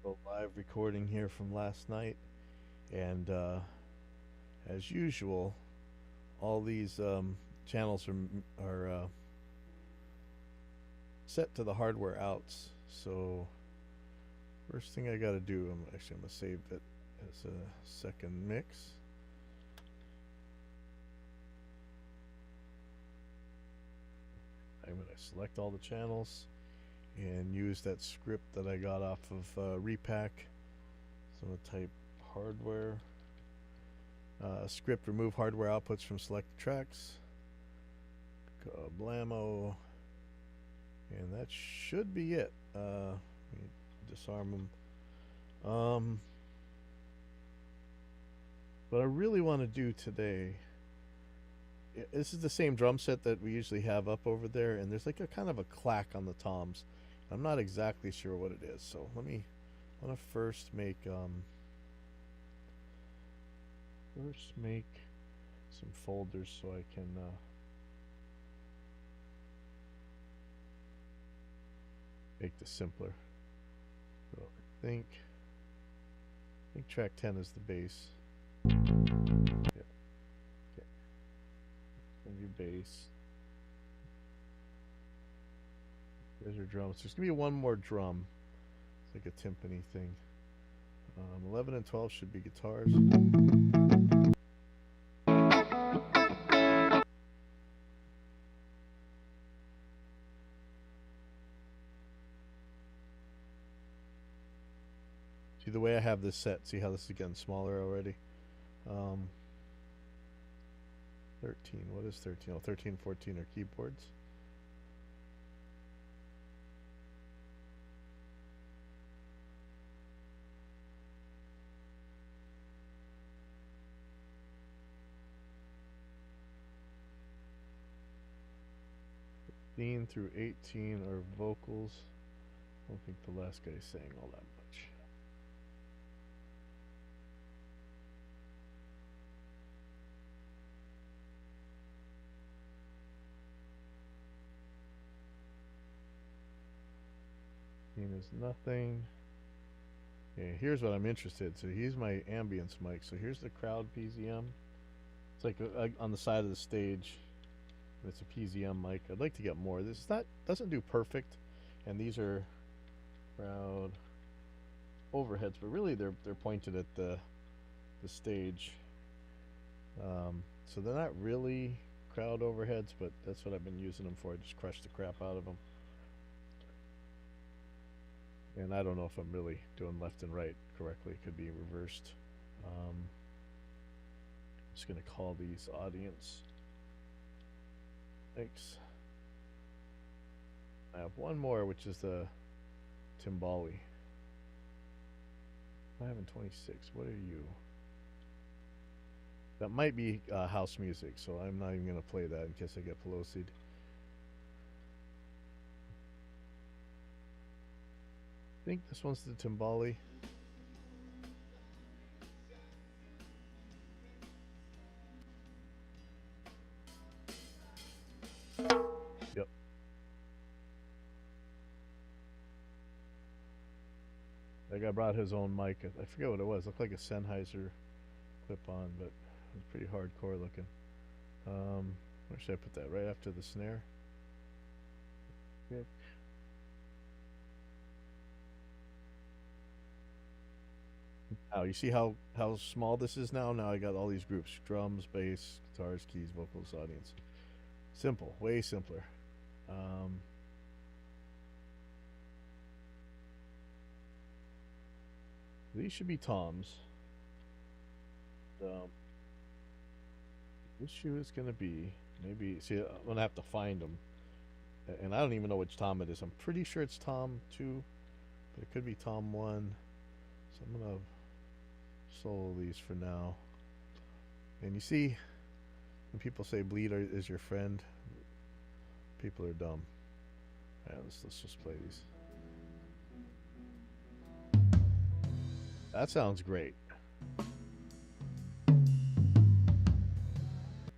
A live recording here from last night, and as usual, all these channels are set to the hardware outs. So first thing I got to do, I'm gonna save it as a second mix. I'm gonna select all the channels and use that script that I got off of Repack. So I'm gonna type hardware script, remove hardware outputs from selected tracks, blammo, and that should be it. Let me disarm them. What I really want to do today, this is the same drum set that we usually have up over there, and there's like a kind of a clack on the toms. I'm not exactly sure what it is, so I want to first make some folders so I can make this simpler. So I think track 10 is the bass. Yeah. Okay. New bass. There's your drums. There's gonna be one more drum. It's like a timpani thing. 11 and 12 should be guitars. See the way I have this set. See how this is getting smaller already? 13. What is 13? Oh, 13 and 14 are keyboards. Through 18 are vocals. I don't think the last guy sang all that much. Is nothing. Okay, here's what I'm interested. So here's my ambience mic. So here's the crowd PZM. It's like on the side of the stage. It's a PZM mic. I'd like to get more. This is not doesn't do perfect, and these are crowd overheads, but really they're pointed at the stage. So they're not really crowd overheads, but that's what I've been using them for. I just crush the crap out of them. And I don't know if I'm really doing left and right correctly. It could be reversed. I'm just going to call these audience. Thanks. I have one more, which is the timbali. 5 and 26. What are you? That might be house music, so I'm not even going to play that in case I get Pelosi'd. I think this one's the timbali. Yep. That guy brought his own mic. I forget what it was. It looked like a Sennheiser clip-on, but it was pretty hardcore looking. Where should I put that? Right after the snare? Yep. Now you see how small this is now? Now I got all these groups: drums, bass, guitars, keys, vocals, audience. Simple, way simpler. These should be toms. This shoe is gonna be maybe. See, I'm gonna have to find them, and I don't even know which tom it is. I'm pretty sure it's tom 2, but it could be tom 1. So I'm gonna solo these for now. And you see, when people say bleed is your friend, people are dumb. Alright, let's just play these. That sounds great.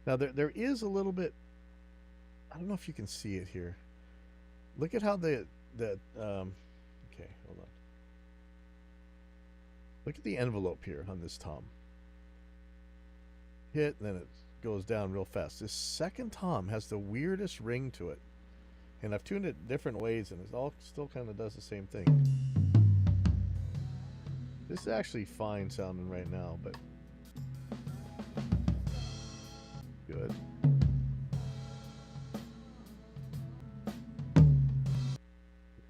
Now there is a little bit. I don't know if you can see it here. Look at how okay, hold on. Look at the envelope here on this tom. Hit, and then it goes down real fast. This second tom has the weirdest ring to it. And I've tuned it different ways, and it all still kind of does the same thing. This is actually fine sounding right now, but good.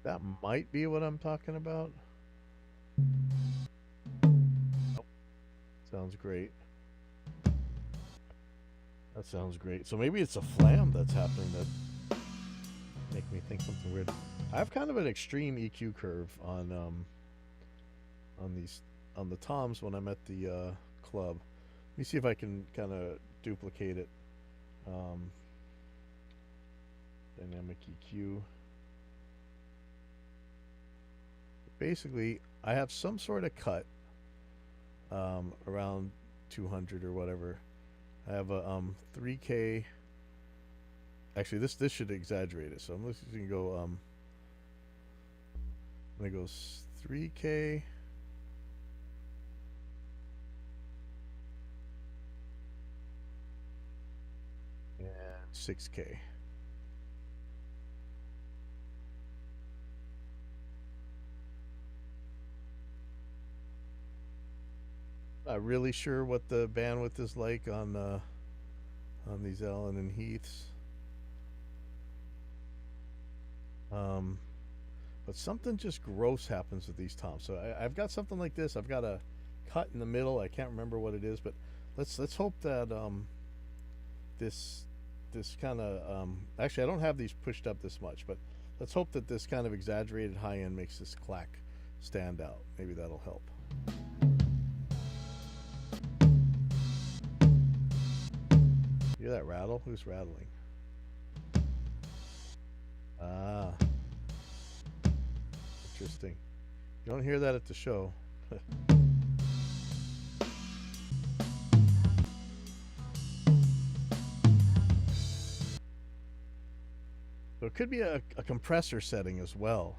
That might be what I'm talking about. Oh, sounds great. That sounds great. So maybe it's a flam that's happening that make me think something weird. I have kind of an extreme EQ curve on the toms when I'm at the club. Let me see if I can kind of duplicate it. Dynamic EQ. Basically, I have some sort of cut around 200 or whatever. I have a 3K. Actually, this should exaggerate it. So I'm just gonna go I'm gonna go 3K. And 6K. Not really sure what the bandwidth is like on these Allen and Heaths. But something just gross happens with these toms. So I've got something like this. I've got a cut in the middle. I can't remember what it is, but let's hope that this kind of actually I don't have these pushed up this much, but let's hope that this kind of exaggerated high end makes this clack stand out. Maybe that'll help. You hear that rattle? Who's rattling? Ah, interesting. You don't hear that at the show. So it could be a compressor setting as well.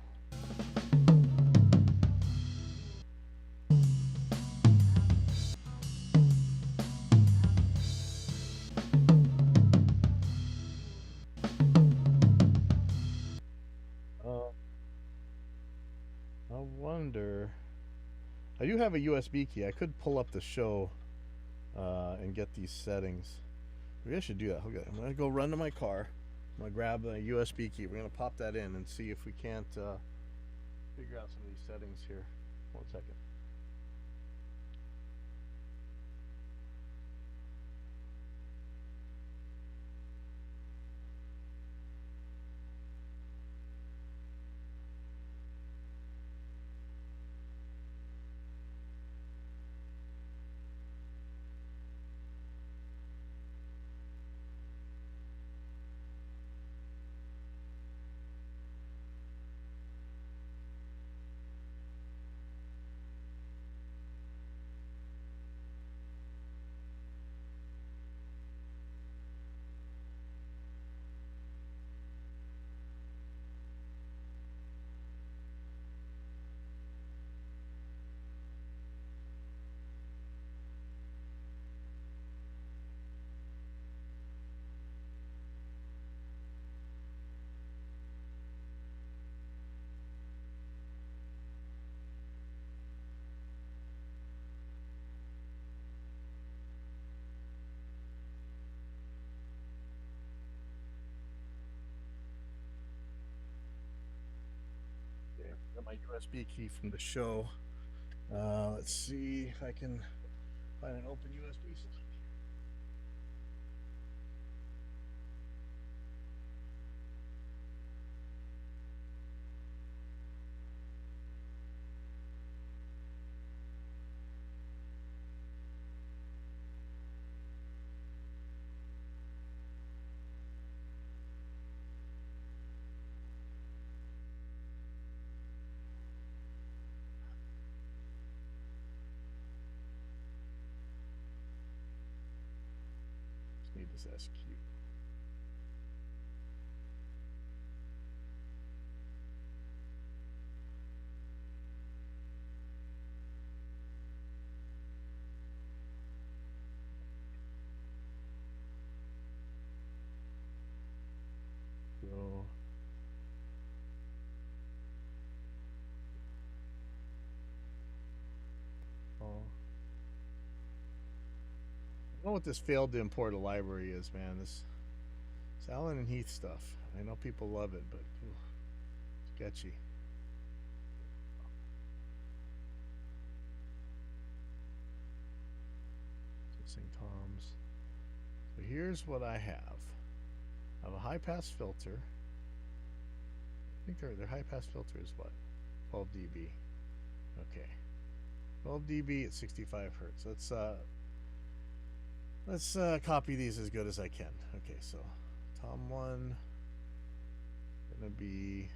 I wonder. I do have a USB key. I could pull up the show and get these settings. Maybe I should do that. Okay, I'm gonna go run to my car. I'm gonna grab a USB key. We're gonna pop that in and see if we can't figure out some of these settings here. 1 second. Yeah, got my USB key from the show. Let's see if I can find an open USB slot. Just need this SQ. know what this failed to import a library is, man. This Allen and Heath stuff. I know people love it, but ooh, sketchy. St. Tom's. So here's what I have. I have a high pass filter. I think their high pass filter is what? 12 dB. Okay. 12 dB at 65 hertz. Let's copy these as good as I can. Okay, so Tom 1 gonna be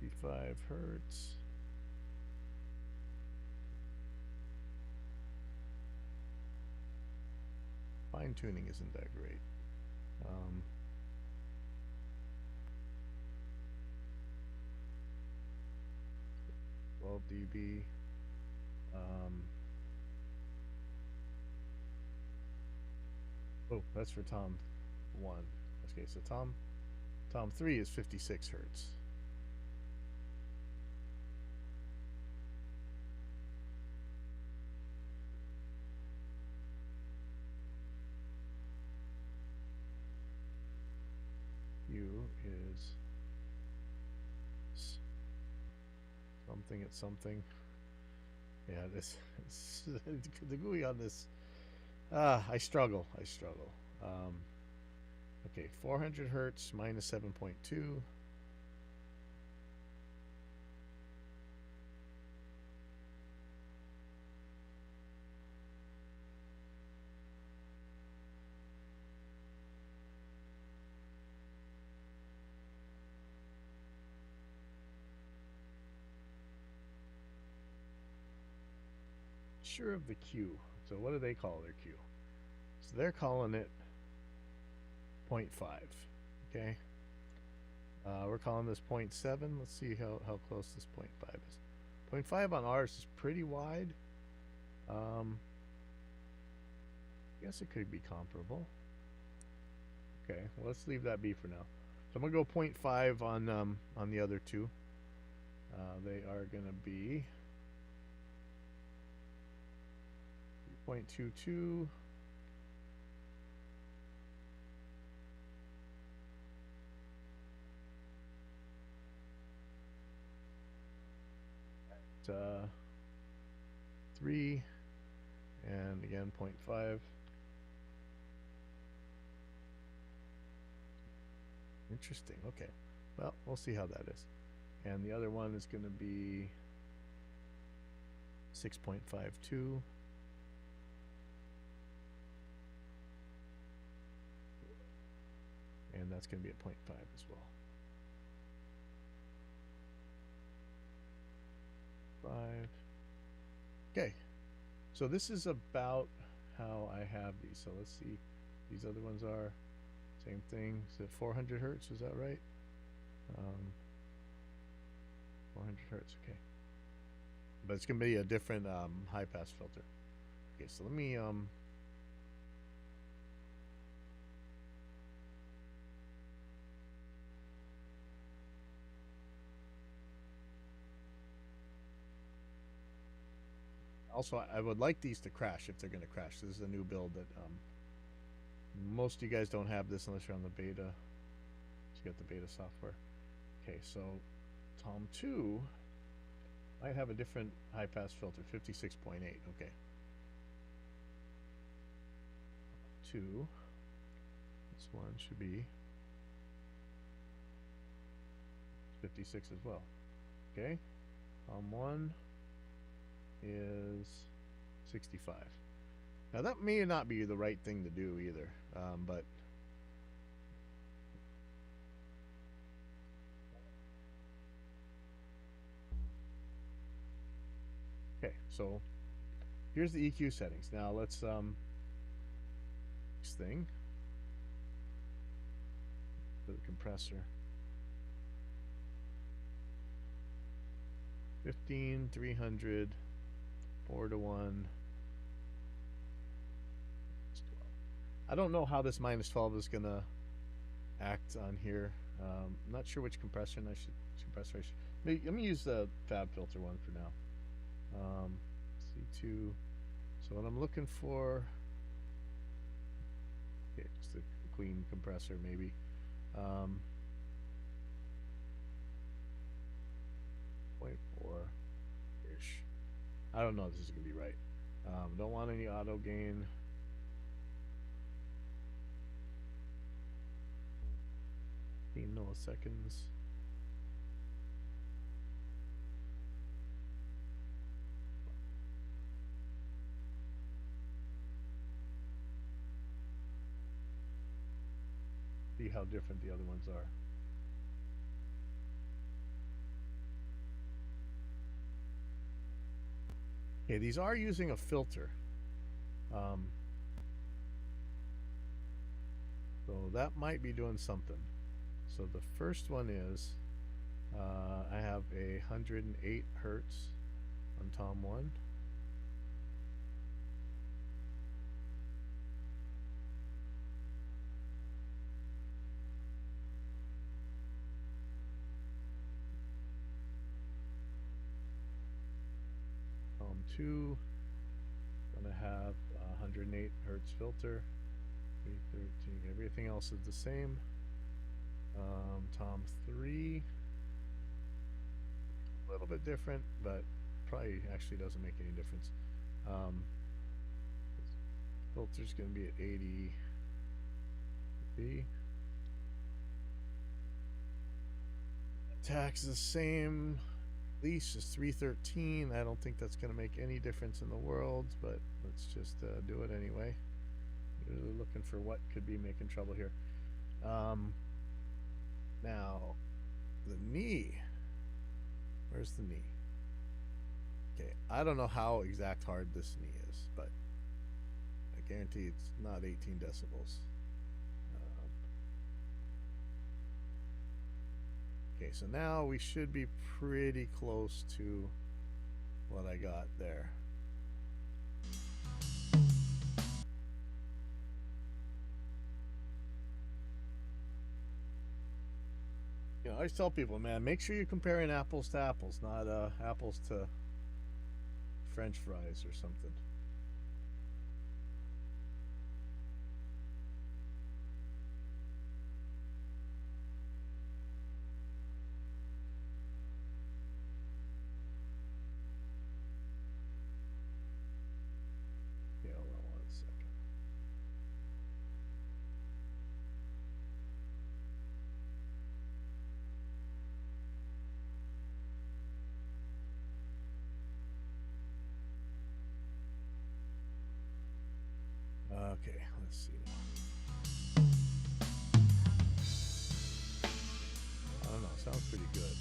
65 hertz. Fine tuning isn't that great. 12 dB. Oh, that's for Tom 1. Okay, so Tom 3 is 56 hertz. U is something at something. Yeah, this the GUI on this. I struggle. Okay, 400 hertz minus 7.2. Sure of the Q. So what do they call their Q? So they're calling it 0.5. Okay. We're calling this 0.7. Let's see how close this 0.5 is. 0.5 on ours is pretty wide. I guess it could be comparable. Okay, well, let's leave that be for now. So I'm gonna go 0.5 on the other two. They are gonna be 0.22. At 3, and again 0.5. Interesting. Okay. Well, we'll see how that is. And the other one is going to be 6.52. And that's going to be at 0.5 as well. 5. Okay. So this is about how I have these. So let's see. These other ones are same thing. Is it 400 hertz? Is that right? 400 hertz. Okay. But it's going to be a different high pass filter. Okay. So let me also, I would like these to crash if they're going to crash. This is a new build that most of you guys don't have this unless you're on the beta. You get the beta software. Okay, so Tom 2 might have a different high pass filter, 56.8. Okay. 2. This one should be 56 as well. Okay. Tom 1 is 65. Now that may not be the right thing to do either, but okay. So here's the EQ settings. Now let's next thing, the compressor. 15, 300, 4 to 1. I don't know how this minus 12 is gonna act on here. I'm not sure which compressor I should. Let me use the fab filter one for now. C2. So what I'm looking for, okay, just a clean compressor maybe. 0.4-ish. I don't know if this is gonna be right. Don't want any auto gain. Milliseconds. See how different the other ones are. Okay, these are using a filter. So that might be doing something. So the first one is I have 108 hertz on Tom 1. Tom 2, gonna have 108 hertz filter. 313. Everything else is the same. Tom 3, a little bit different, but probably actually doesn't make any difference. Filter's going to be at 80 dB. Tax is the same. Leash is 313. I don't think that's going to make any difference in the world, but let's just do it anyway. Really looking for what could be making trouble here. Now, the knee. Where's the knee? Okay, I don't know how exact hard this knee is, but I guarantee it's not 18 decibels. Okay, so now we should be pretty close to what I got there. You know, I always tell people, man, make sure you're comparing apples to apples, not apples to French fries or something. Yeah, hold on 1 second. Okay, let's see now. I don't know, sounds pretty good.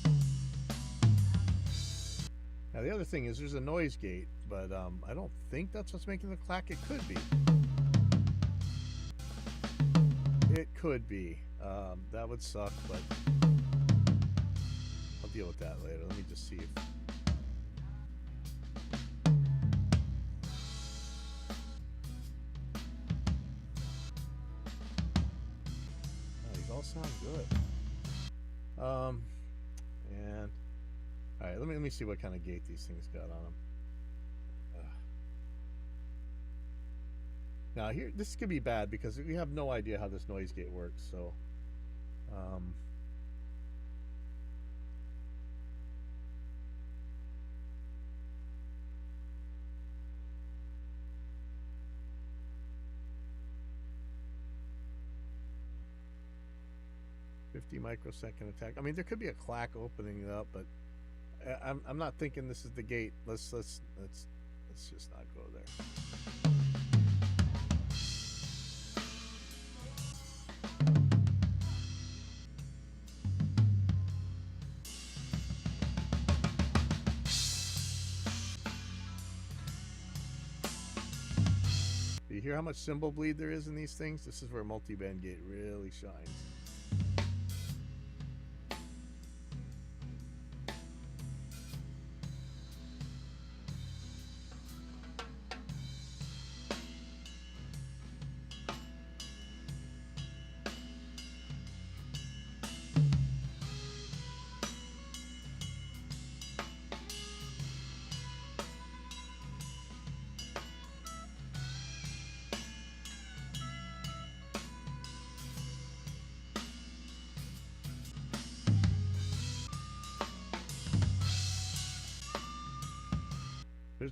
Now the other thing is there's a noise gate, but I don't think that's what's making the clack. It could be. It could be. That would suck, but I'll deal with that later. Let me just see if... all sound good. And all right, let me see what kind of gate these things got on them. Now here, this could be bad because we have no idea how this noise gate works. So, 50 microsecond attack. I mean, there could be a clack opening it up, but I'm not thinking this is the gate. Let's just not go there. Do you hear how much cymbal bleed there is in these things? This is where multi-band gate really shines.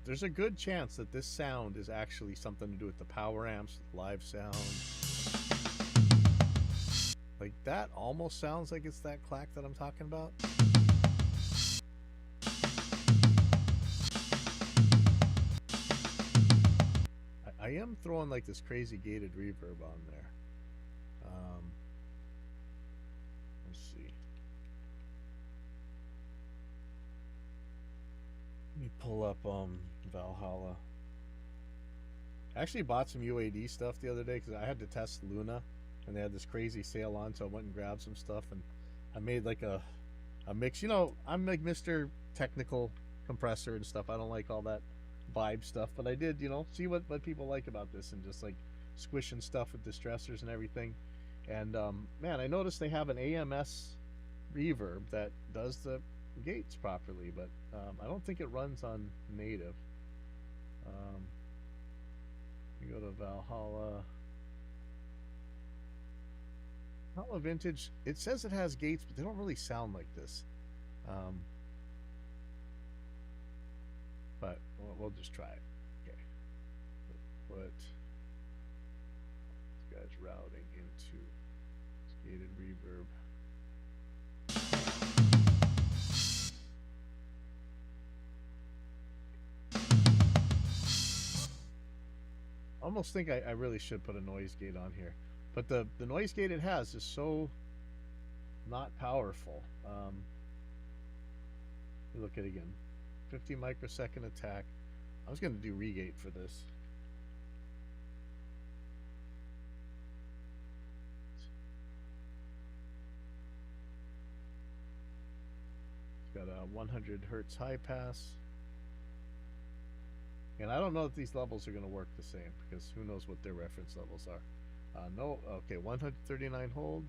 There's a good chance that this sound is actually something to do with the power amps, live sound. Like that almost sounds like it's that clack that I'm talking about. I am throwing like this crazy gated reverb on there. Let's see. Let me pull up Valhalla. I actually bought some UAD stuff the other day because I had to test Luna, and they had this crazy sale on, so I went and grabbed some stuff, and I made like a mix. You know, I'm like Mr. Technical compressor and stuff. I don't like all that vibe stuff, but I did, you know, see what people like about this, and just like squishing stuff with distressors and everything. And man, I noticed they have an AMS reverb that does the gates properly, but I don't think it runs on native. You go to Valhalla Vintage. It says it has gates, but they don't really sound like this. But we'll just try it. Okay. Put this guy's routing into gated reverb. I almost think I really should put a noise gate on here, but the noise gate it has is so not powerful. Look at it again. 50 microsecond attack. I was going to do regate for this. It's got a 100 hertz high pass. And I don't know if these levels are going to work the same, because who knows what their reference levels are. No, okay, 139 hold.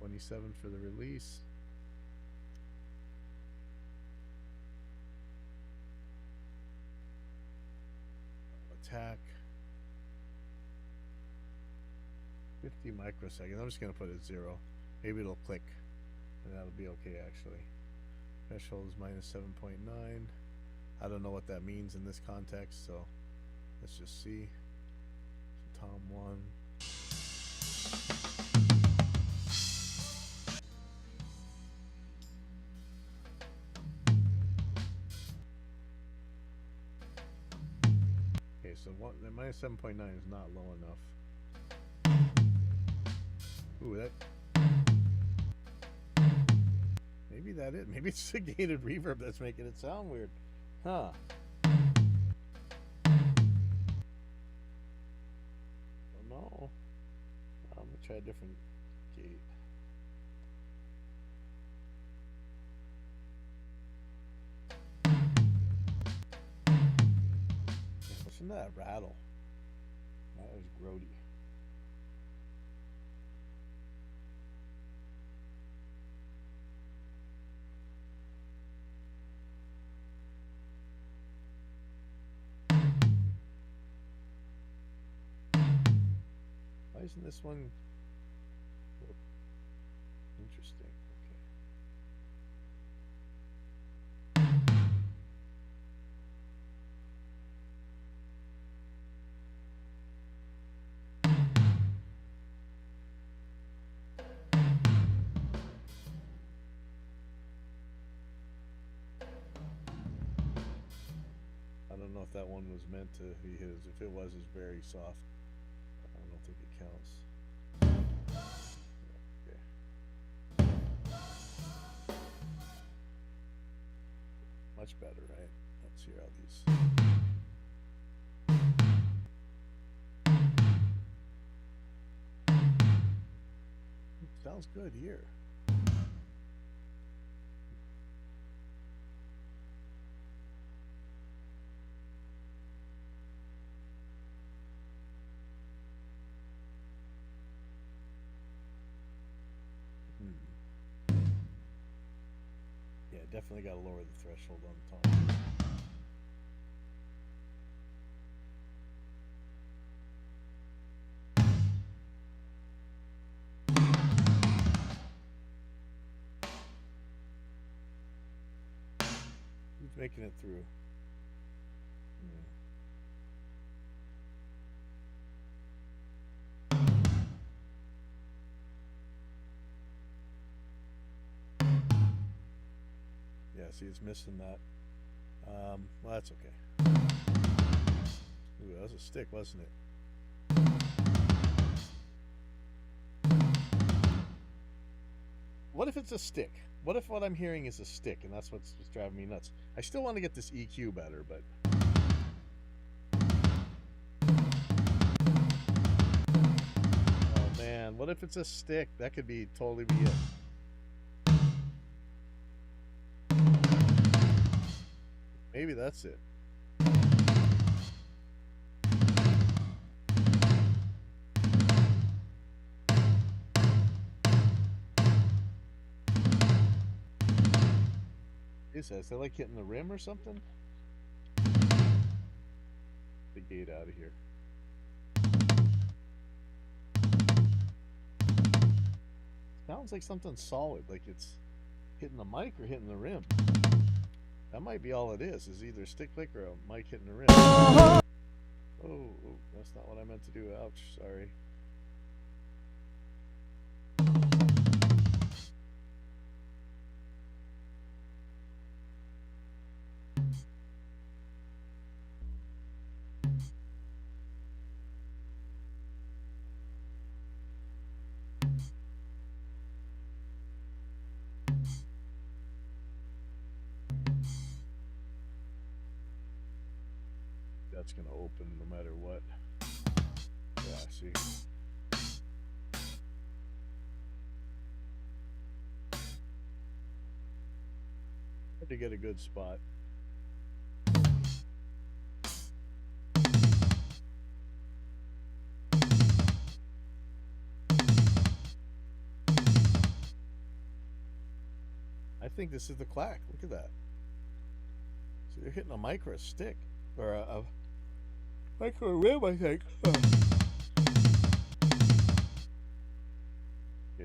$27 for the release. Attack. 50 microseconds. I'm just going to put it 0. Maybe it'll click, and that'll be okay actually. Threshold is minus 7.9. I don't know what that means in this context, so let's just see. So Tom 1. Okay, so the minus 7.9 is not low enough. Ooh, that. Maybe that is. Maybe it's the gated reverb that's making it sound weird. Huh. Don't know. I'm gonna try a different gate. Listen to that rattle. That is grody. Why isn't this one interesting? I don't know if that one was meant to be his. If it was, it's very soft. I don't think it counts. Okay. Much better, right? Let's hear how these. Sounds good here. Yeah, definitely got to lower the threshold on the top. making it through. Yeah, see, it's missing that. Well, that's okay. Ooh, that was a stick, wasn't it? What if it's a stick? What if what I'm hearing is a stick and that's what's driving me nuts? I still want to get this EQ better, but... Oh man, what if it's a stick? That could be totally be it. Maybe that's it. Is that like hitting the rim or something? The gate out of here. Sounds like something solid, like it's hitting the mic or hitting the rim. That might be all it is either a stick click or a mic hitting the rim. Oh, that's not what I meant to do. Ouch, sorry. That's gonna open no matter what. Yeah, see. Had to get a good spot. I think this is the clack. Look at that. See, they're hitting a mic or a stick. Or a mic or a rim, I think. Okay,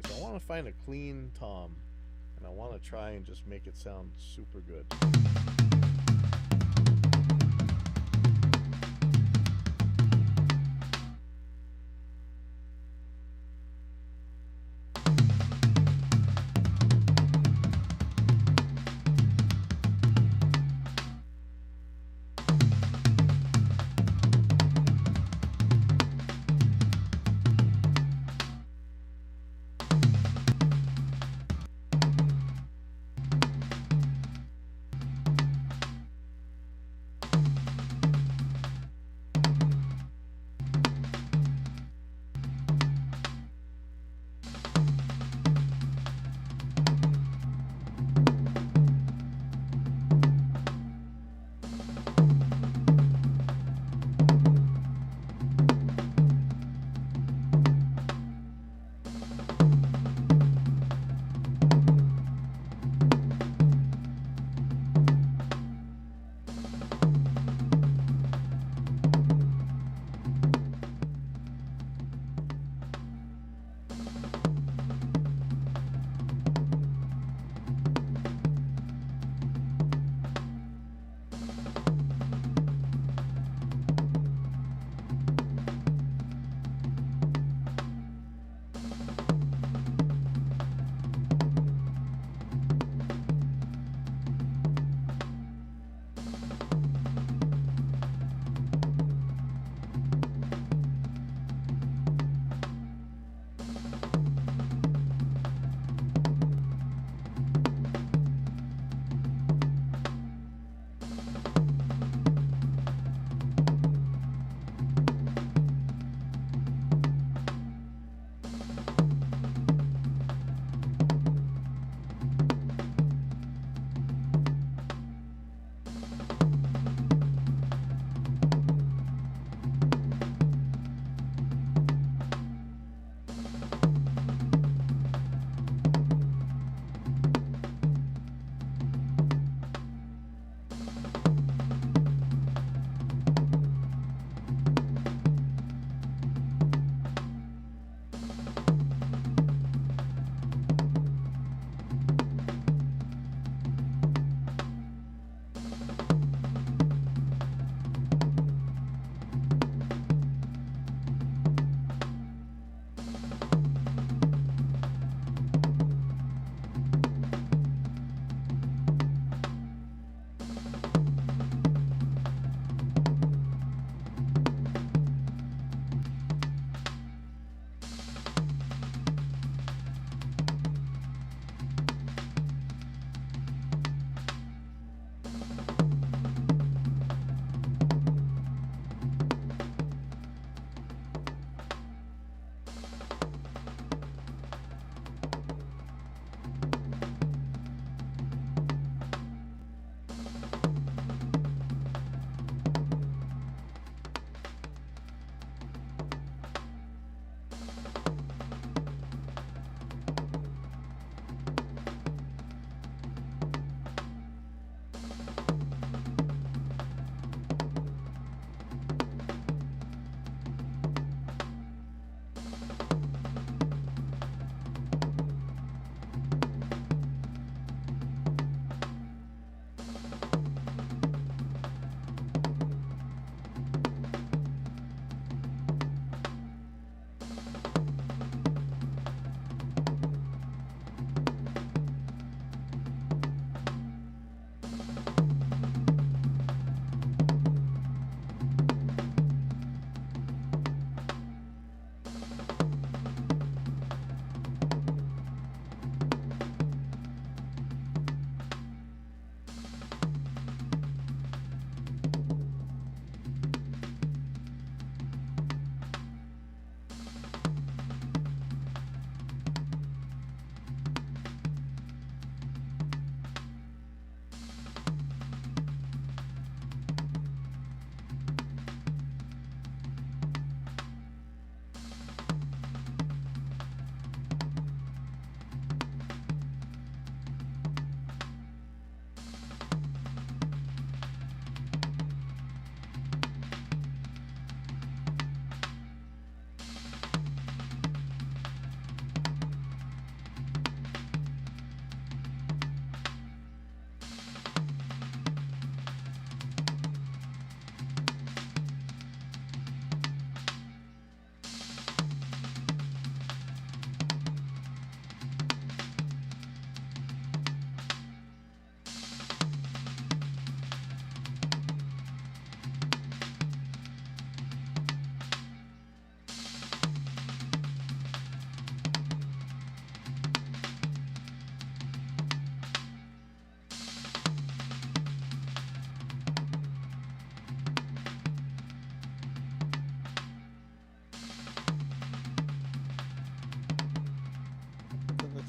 so I want to find a clean tom. And I want to try and just make it sound super good.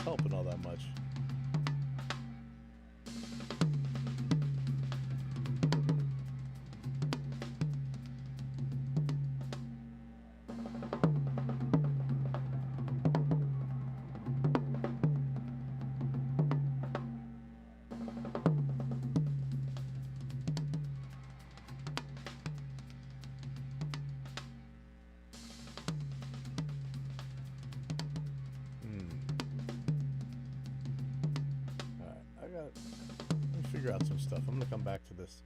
helping all that much. Let me figure out some stuff. I'm gonna come back to this.